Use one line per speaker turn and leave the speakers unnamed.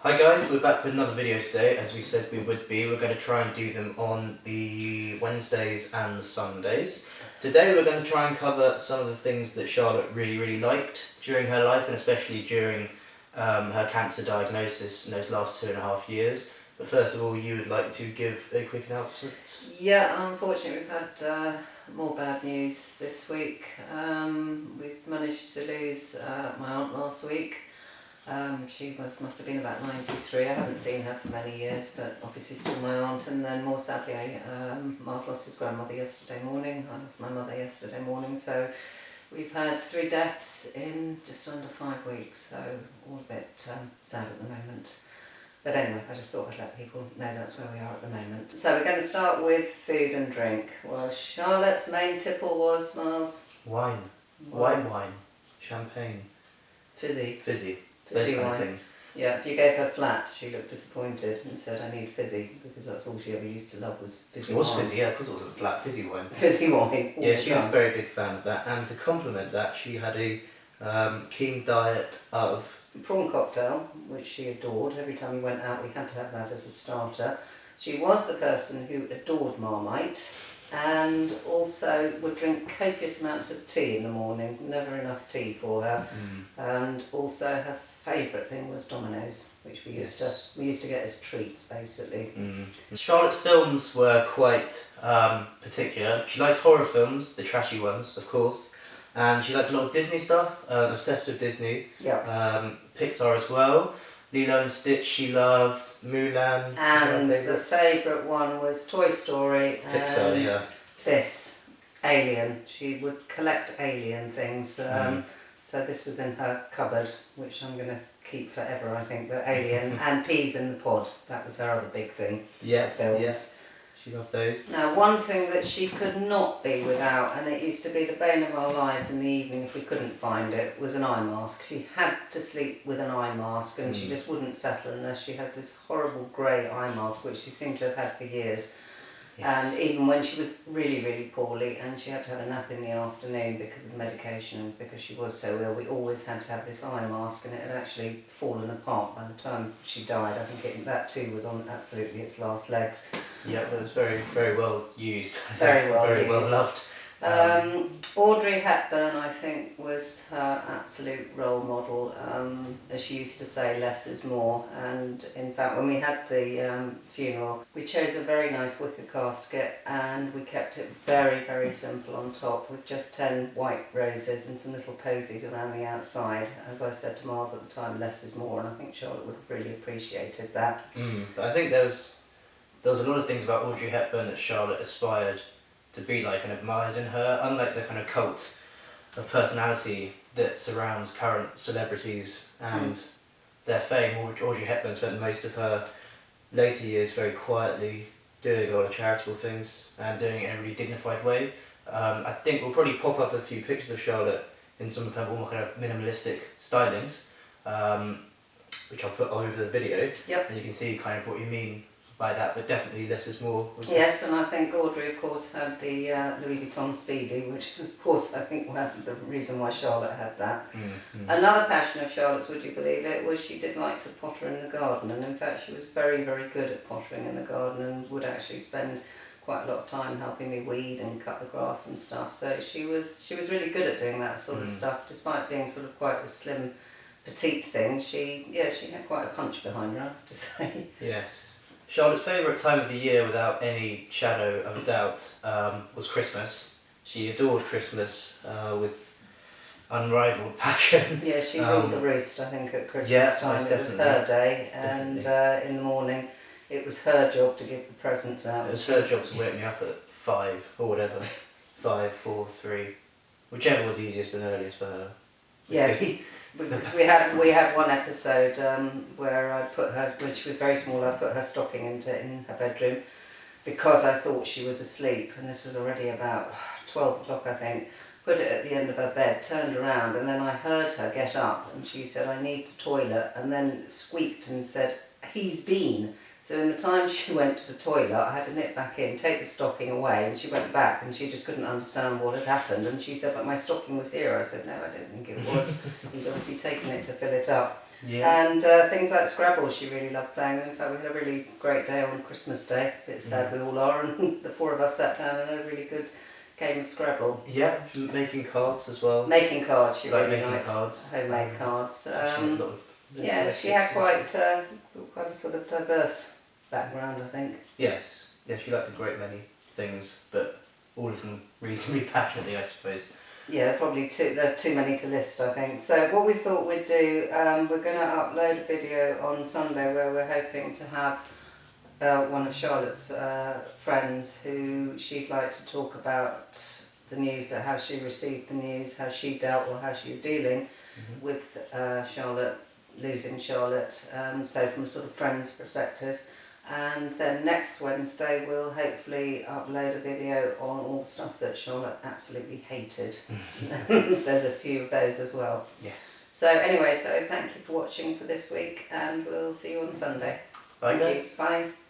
Hi guys, we're back with another video today, as we said we would be. We're going to try and do them on the Wednesdays and the Sundays. Today we're going to try and cover some of the things that Charlotte really liked during her life, and especially during her cancer diagnosis in those last 2.5 years. But first of all, you would like to give a quick announcement?
Yeah, unfortunately we've had more bad news this week. We've managed to lose my aunt last week. She must have been about 93. I haven't seen her for many years, but obviously still my aunt. And then more sadly, Miles lost his grandmother yesterday morning. I lost my mother yesterday morning. So we've had 3 deaths in just under 5 weeks. So all a bit sad at the moment. But anyway, I just thought I'd let people know that's where we are at the moment. So we're going to start with food and drink. Well, Charlotte's main tipple was, Miles?
Wine. White wine. Champagne.
Fizzy.
Those kind
wine.
of things.
Yeah, if you gave her flat, she looked disappointed and said, I need fizzy, because that's all she ever used to love was fizzy wine.
It was fizzy, yeah, because it was a flat fizzy wine.
Fizzy wine.
Yeah, she was a very big fan of that, and to complement that, she had a keen diet of
prawn cocktail, which she adored. Every time we went out, we had to have that as a starter. She was the person who adored Marmite, and also would drink copious amounts of tea in the morning. Never enough tea for her. And also her favourite thing was Dominoes, which we used to get as treats, basically.
Charlotte's films were quite particular. She liked horror films, the trashy ones, of course, and she liked a lot of Disney stuff. Obsessed with Disney.
Yeah.
Pixar as well. Lilo and Stitch she loved. Mulan.
And the favourite one was Toy Story.
Pixar,
and
yeah.
This Alien. She would collect alien things. So this was in her cupboard, which I'm going to keep forever, I think. But Alien and Peas in the Pod. That was her other big thing.
Yeah,
films.
yeah. She loved those.
Now, one thing that she could not be without, and it used to be the bane of our lives in the evening if we couldn't find it, was an eye mask. She had to sleep with an eye mask, and she just wouldn't settle unless she had this horrible grey eye mask, which she seemed to have had for years. Yes. And even when she was really poorly and she had to have a nap in the afternoon because of medication, because she was so ill, we always had to have this eye mask, and it had actually fallen apart by the time she died. I think that too was on absolutely its last legs.
Yeah, but it was very well used.
Very well
loved.
Audrey Hepburn, I think, was her absolute role model. As she used to say, less is more. And in fact, when we had the funeral, we chose a very nice wicker casket, and we kept it very simple on top, with just 10 white roses and some little posies around the outside. As I said to Miles at the time, less is more, and I think Charlotte would have really appreciated that.
But I think there was a lot of things about Audrey Hepburn that Charlotte aspired to be like and admired in her, unlike the kind of cult of personality that surrounds current celebrities and their fame. Audrey Hepburn spent most of her later years very quietly doing a lot of charitable things and doing it in a really dignified way. I think we'll probably pop up a few pictures of Charlotte in some of her more kind of minimalistic stylings, which I'll put all over the video.
Yep.
And you can see kind of what you mean by that, but definitely less is more.
Yes, and I think Audrey, of course, had the Louis Vuitton Speedy, which is, of course, I think the reason why Charlotte had that. Another passion of Charlotte's, would you believe it, was she did like to potter in the garden, and in fact she was very good at pottering in the garden, and would actually spend quite a lot of time helping me weed and cut the grass and stuff. So she was really good at doing that sort of stuff, despite being sort of quite a slim, petite thing. She had quite a punch behind her, I have to say.
Yes. Charlotte's favourite time of the year, without any shadow of a doubt, was Christmas. She adored Christmas with unrivalled passion.
Yeah, she ruled the roost, I think, at Christmas time. It was her day, and in the morning it was her job to give the presents out.
It was her job to wake me up at 5 or whatever. 5, 4, 3, whichever was easiest and earliest for her.
Yes. We had one episode where I put her, when she was very small, I put her stocking in her bedroom because I thought she was asleep, and this was already about 12 o'clock, I think. Put it at the end of her bed, turned around, and then I heard her get up, and she said, I need the toilet, and then squeaked and said, he's been. So in the time she went to the toilet, I had to nip back in, take the stocking away, and she went back and she just couldn't understand what had happened. And she said, but my stocking was here. I said, no, I didn't think it was. He's obviously taken it to fill it up.
Yeah.
And things like Scrabble she really loved playing. In fact, we had a really great day on Christmas Day. A bit sad we all are, and the four of us sat down and had a really good game of Scrabble.
Yeah, making cards as well.
Making cards, she
Like
really
making
liked.
cards.
Homemade cards.
She had a lot of
Yeah, she had quite a sort of diverse background, I think.
Yes. Yeah, she liked a great many things, but all of them reasonably passionately, I suppose.
Yeah, probably there are too many to list, I think. So what we thought we'd do, we're going to upload a video on Sunday where we're hoping to have one of Charlotte's friends who she'd like to talk about the news, how she received the news, how she dealt or how she's dealing with Charlotte, losing Charlotte, so from a sort of friend's perspective. And then next Wednesday we'll hopefully upload a video on all the stuff that Charlotte absolutely hated. There's a few of those as well.
Yes.
So anyway, so thank you for watching for this week, and we'll see you on Sunday.
Bye,
Thank
guys.
you. Bye.